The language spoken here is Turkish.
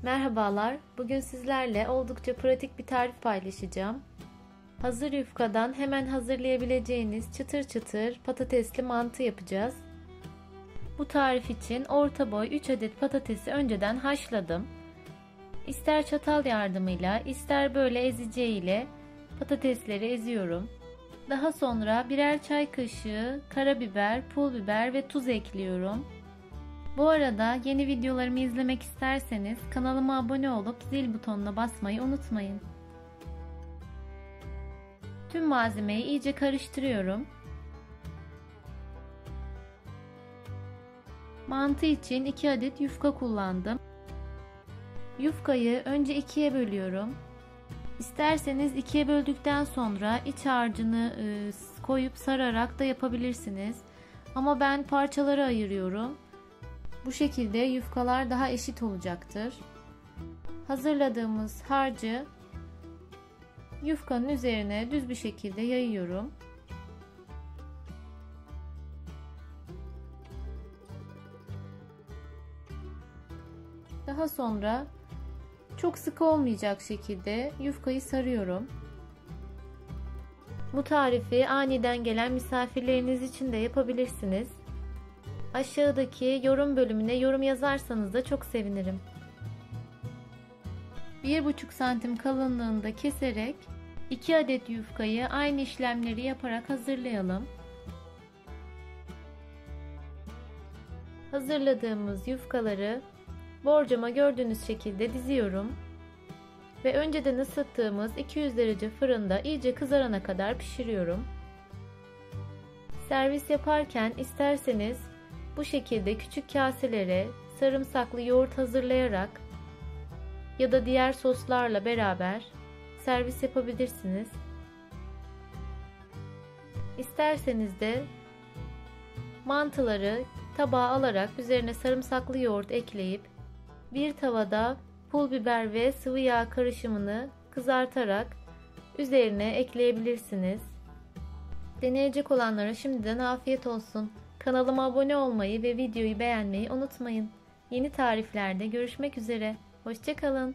Merhabalar, bugün sizlerle oldukça pratik bir tarif paylaşacağım. Hazır yufkadan hemen hazırlayabileceğiniz çıtır çıtır patatesli mantı yapacağız. Bu tarif için orta boy 3 adet patatesi önceden haşladım. İster çatal yardımıyla, ister böyle ezici ile patatesleri eziyorum. Daha sonra birer çay kaşığı karabiber, pul biber ve tuz ekliyorum. Bu arada yeni videolarımı izlemek isterseniz kanalıma abone olup zil butonuna basmayı unutmayın. Tüm malzemeyi iyice karıştırıyorum. Mantı için 2 adet yufka kullandım. Yufkayı önce ikiye bölüyorum. İsterseniz ikiye böldükten sonra iç harcını koyup sararak da yapabilirsiniz. Ama ben parçalara ayırıyorum. Bu şekilde yufkalar daha eşit olacaktır. Hazırladığımız harcı yufkanın üzerine düz bir şekilde yayıyorum. Daha sonra çok sıkı olmayacak şekilde yufkayı sarıyorum. Bu tarifi aniden gelen misafirleriniz için de yapabilirsiniz. Aşağıdaki yorum bölümüne yorum yazarsanız da çok sevinirim. 1,5 santim kalınlığında keserek 2 adet yufkayı aynı işlemleri yaparak hazırlayalım. Hazırladığımız yufkaları borcama gördüğünüz şekilde diziyorum ve önceden ısıttığımız 200 derece fırında iyice kızarana kadar pişiriyorum. Servis yaparken isterseniz bu şekilde küçük kaselere sarımsaklı yoğurt hazırlayarak ya da diğer soslarla beraber servis yapabilirsiniz. İsterseniz de mantıları tabağa alarak üzerine sarımsaklı yoğurt ekleyip bir tavada pul biber ve sıvı yağ karışımını kızartarak üzerine ekleyebilirsiniz. Deneyecek olanlara şimdiden afiyet olsun. Kanalıma abone olmayı ve videoyu beğenmeyi unutmayın. Yeni tariflerde görüşmek üzere. Hoşça kalın.